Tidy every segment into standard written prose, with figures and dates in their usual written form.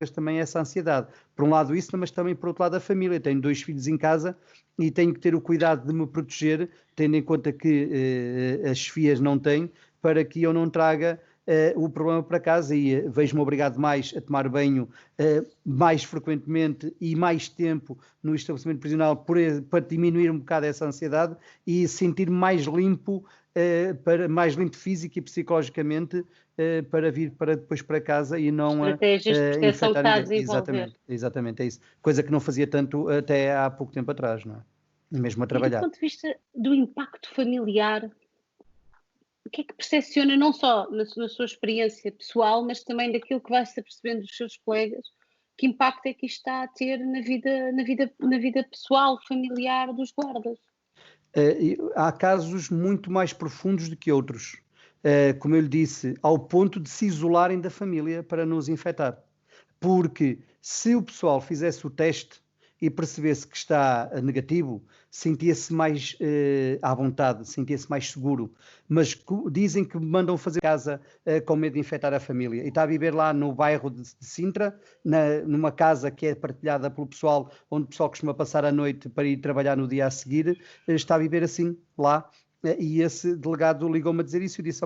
também essa ansiedade. Por um lado isso, mas também por outro lado a família. Tenho 2 filhos em casa e tenho que ter o cuidado de me proteger, tendo em conta que as chefias não têm, para que eu não traga o problema para casa e vejo-me obrigado mais a tomar banho mais frequentemente e mais tempo no estabelecimento prisional para diminuir um bocado essa ansiedade e sentir-me mais limpo, mais limpo física e psicologicamente para vir depois para casa e não estratégias de proteção que está a desenvolver. Exatamente, é isso. Coisa que não fazia tanto até há pouco tempo atrás, não é? Mesmo a trabalhar. E do ponto de vista do impacto familiar, o que é que percepciona não só na sua experiência pessoal, mas também daquilo que vai-se apercebendo dos seus colegas? Que impacto é que isto está a ter na vida pessoal, familiar dos guardas? Há casos muito mais profundos do que outros. Como eu lhe disse, ao ponto de se isolarem da família para não os infectar. Porque se o pessoal fizesse o teste e percebesse que está negativo, sentia-se mais à vontade, sentia-se mais seguro. Mas dizem que mandam fazer casa com medo de infectar a família. E está a viver lá no bairro de Sintra, numa casa que é partilhada pelo pessoal, onde o pessoal costuma passar a noite para ir trabalhar no dia a seguir, está a viver assim, lá. E esse delegado ligou-me a dizer isso e disse,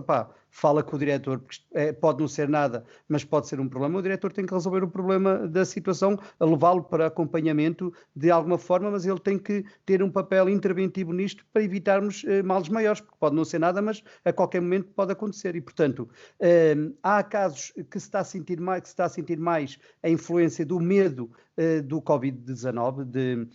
fala com o diretor, porque pode não ser nada, mas pode ser um problema. O diretor tem que resolver o problema da situação, levá-lo para acompanhamento de alguma forma, mas ele tem que ter um papel interventivo nisto para evitarmos males maiores, porque pode não ser nada, mas a qualquer momento pode acontecer. E, portanto, há casos que se está a sentir mais a influência do medo do Covid-19, de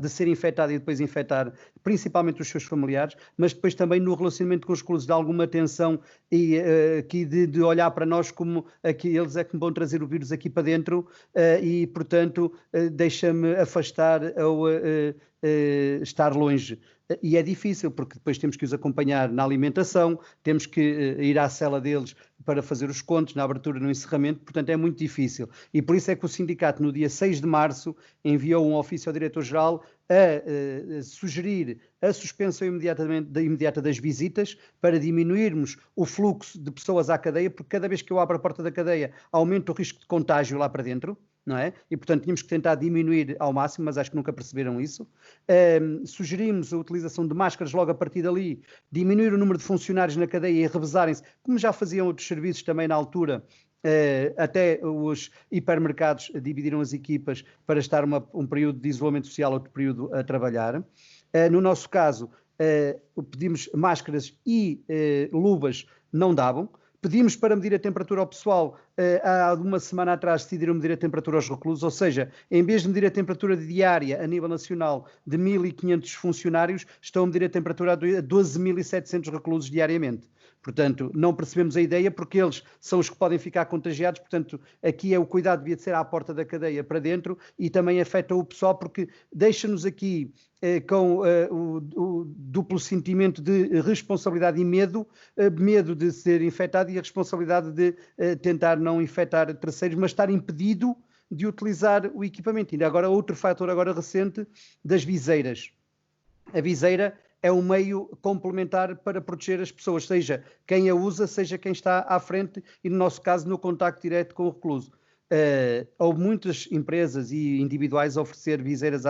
ser infectado e depois infectar principalmente os seus familiares, mas depois também no relacionamento com os reclusos de alguma tensão e aqui de olhar para nós como aqui eles é que me vão trazer o vírus aqui para dentro e, portanto, deixa-me afastar ou estar longe. E é difícil, porque depois temos que os acompanhar na alimentação, temos que ir à cela deles para fazer os contos, na abertura e no encerramento, portanto é muito difícil. E por isso é que o sindicato, no dia 6 de março, enviou um ofício ao diretor-geral a sugerir a suspensão imediata das visitas para diminuirmos o fluxo de pessoas à cadeia, porque cada vez que eu abro a porta da cadeia aumenta o risco de contágio lá para dentro. Não é? E, portanto, tínhamos que tentar diminuir ao máximo, mas acho que nunca perceberam isso. Sugerimos a utilização de máscaras logo a partir dali, diminuir o número de funcionários na cadeia e revezarem-se, como já faziam outros serviços também na altura. Até os hipermercados dividiram as equipas para estar um período de isolamento social, outro período a trabalhar. No nosso caso, pedimos máscaras e luvas, não davam. Pedimos para medir a temperatura ao pessoal, há uma semana atrás decidiram medir a temperatura aos reclusos, ou seja, em vez de medir a temperatura diária a nível nacional de 1.500 funcionários, estão a medir a temperatura a 12.700 reclusos diariamente. Portanto, não percebemos a ideia porque eles são os que podem ficar contagiados, portanto, aqui é o cuidado devia de ser à porta da cadeia para dentro e também afeta o pessoal porque deixa-nos aqui com o duplo sentimento de responsabilidade e medo de ser infectado e a responsabilidade de tentar não infectar terceiros, mas estar impedido de utilizar o equipamento. E agora outro fator agora recente das viseiras. A viseira é um meio complementar para proteger as pessoas, seja quem a usa, seja quem está à frente e, no nosso caso, no contacto direto com o recluso. Houve muitas empresas e individuais a oferecer viseiras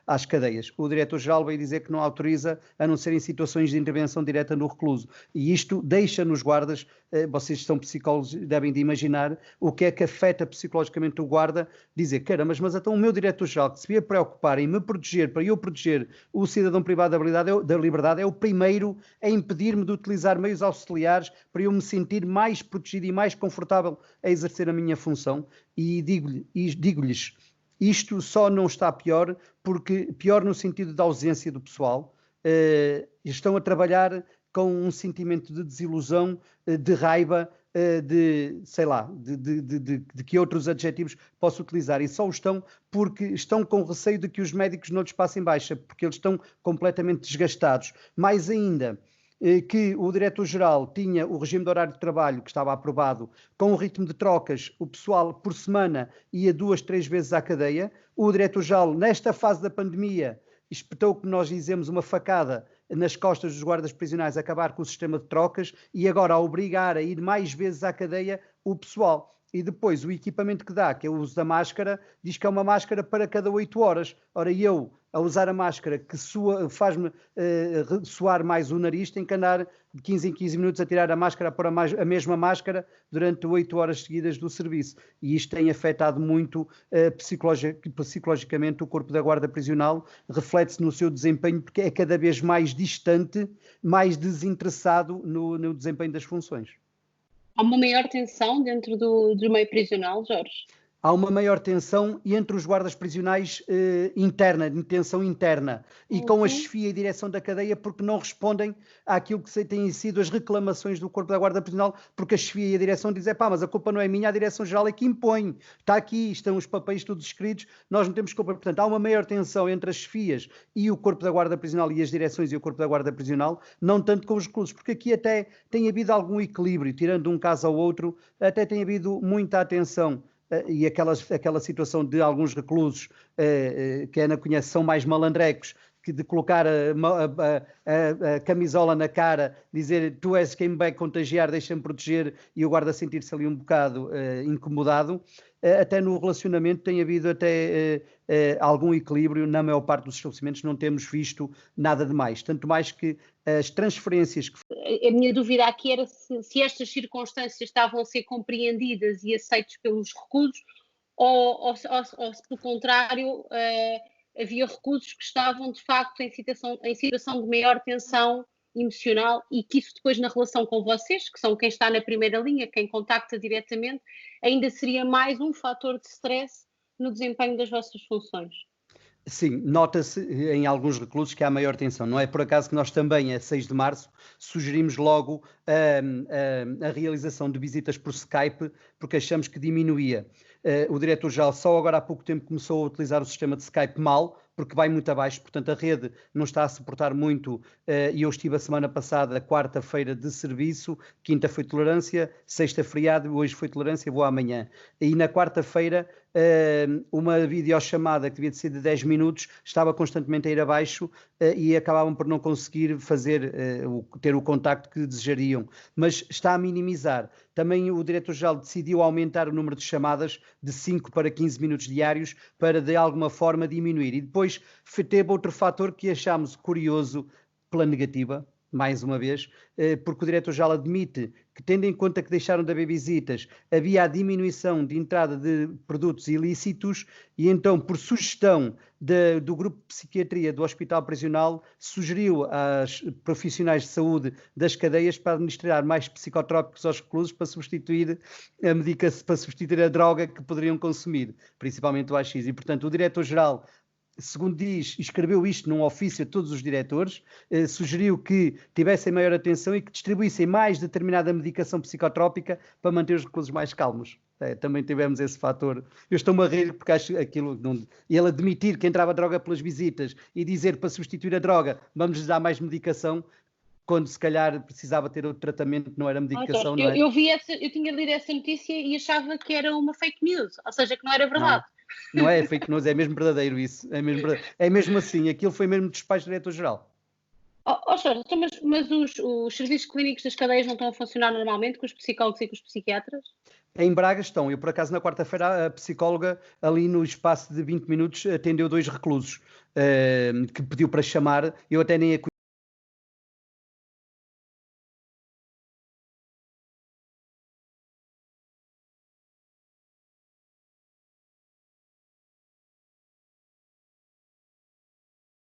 às cadeias. O diretor-geral veio dizer que não autoriza, a não ser em situações de intervenção direta no recluso. E isto deixa nos guardas, vocês que são psicólogos devem de imaginar o que é que afeta psicologicamente o guarda, dizer, caramba, mas então o meu diretor-geral que se ia preocupar em me proteger, para eu proteger o cidadão privado da liberdade, é o primeiro a impedir-me de utilizar meios auxiliares para eu me sentir mais protegido e mais confortável a exercer a minha função. E digo-lhes, isto só não está pior, porque pior no sentido da ausência do pessoal, estão a trabalhar com um sentimento de desilusão, de raiva, de que outros adjetivos posso utilizar, e só o estão porque estão com receio de que os médicos não lhes passem baixa, porque eles estão completamente desgastados. Mais ainda, que o diretor-geral tinha o regime de horário de trabalho que estava aprovado com o ritmo de trocas, o pessoal por semana ia 2, 3 vezes à cadeia. O diretor-geral, nesta fase da pandemia, espetou, como nós dizemos, uma facada nas costas dos guardas prisionais, acabar com o sistema de trocas e agora a obrigar a ir mais vezes à cadeia o pessoal. e depois o equipamento que dá, que é o uso da máscara, diz que é uma máscara para cada 8 horas. Ora, eu, a usar a máscara que faz-me suar mais o nariz, tenho que andar de 15 em 15 minutos a tirar a máscara, a pôr a mesma máscara durante 8 horas seguidas do serviço. E isto tem afetado muito psicologicamente o corpo da guarda prisional, reflete-se no seu desempenho, porque é cada vez mais distante, mais desinteressado no desempenho das funções. Há uma maior tensão dentro do meio prisional, Jorge? Há uma maior tensão entre os guardas prisionais de tensão interna, e com a chefia e direção da cadeia, porque não respondem àquilo que têm sido as reclamações do corpo da guarda prisional, porque a chefia e a direção dizem, mas a culpa não é minha, a direção-geral é que impõe, está aqui, estão os papéis todos escritos, nós não temos culpa. Portanto, há uma maior tensão entre as chefias e o corpo da guarda prisional, e as direções e o corpo da guarda prisional, não tanto com os reclusos, porque aqui até tem havido algum equilíbrio, tirando um caso ao outro, até tem havido muita atenção. E aquela situação de alguns reclusos, que a Ana conhece, são mais malandrecos, que de colocar a camisola na cara, dizer tu és quem me vai contagiar, deixa-me proteger, e o guarda sentir-se ali um bocado incomodado. Até no relacionamento tem havido até algum equilíbrio. Na maior parte dos estabelecimentos não temos visto nada de mais, tanto mais que as transferências que... A minha dúvida aqui era se estas circunstâncias estavam a ser compreendidas e aceitas pelos reclusos, ou se pelo contrário havia reclusos que estavam de facto em situação de maior tensão emocional, e que isso depois na relação com vocês, que são quem está na primeira linha, quem contacta diretamente, ainda seria mais um fator de stress no desempenho das vossas funções. Sim, nota-se em alguns reclusos que há maior tensão. Não é por acaso que nós também, a 6 de março, sugerimos logo a realização de visitas por Skype, porque achamos que diminuía. O diretor-geral só agora há pouco tempo começou a utilizar o sistema de Skype mal, porque vai muito abaixo, portanto a rede não está a suportar muito, e eu estive a semana passada, quarta-feira, de serviço, quinta foi tolerância, sexta feriado, hoje foi tolerância, vou amanhã. E na quarta-feira, uma videochamada que devia de ser de 10 minutos, estava constantemente a ir abaixo, e acabavam por não conseguir ter o contacto que desejariam, mas está a minimizar. Também o diretor-geral decidiu aumentar o número de chamadas de 5 para 15 minutos diários, para de alguma forma diminuir. E depois teve outro fator que achámos curioso pela negativa, mais uma vez, porque o diretor-geral admite que, tendo em conta que deixaram de haver visitas, havia a diminuição de entrada de produtos ilícitos, e então, por sugestão do grupo de psiquiatria do Hospital Prisional, sugeriu aos profissionais de saúde das cadeias para administrar mais psicotrópicos aos reclusos, para substituir para substituir a droga que poderiam consumir, principalmente o AX. E, portanto, o diretor-geral, segundo diz, escreveu isto num ofício a todos os diretores, sugeriu que tivessem maior atenção e que distribuíssem mais determinada medicação psicotrópica para manter os reclusos mais calmos. Também tivemos esse fator. Eu estou-me a rir porque acho aquilo... E ele admitir que entrava droga pelas visitas e dizer para substituir a droga, vamos-lhes dar mais medicação, quando se calhar precisava ter outro tratamento, não era medicação, não é? Eu tinha lido essa notícia e achava que era uma fake news, ou seja, que não era verdade. Não é fake news, é mesmo verdadeiro isso. É mesmo assim, aquilo foi mesmo despacho do diretor-geral. Jorge, mas os serviços clínicos das cadeias não estão a funcionar normalmente com os psicólogos e com os psiquiatras? Em Braga estão. Eu, por acaso, na quarta-feira, a psicóloga, ali no espaço de 20 minutos, atendeu 2 reclusos, que pediu para chamar. Eu até nem a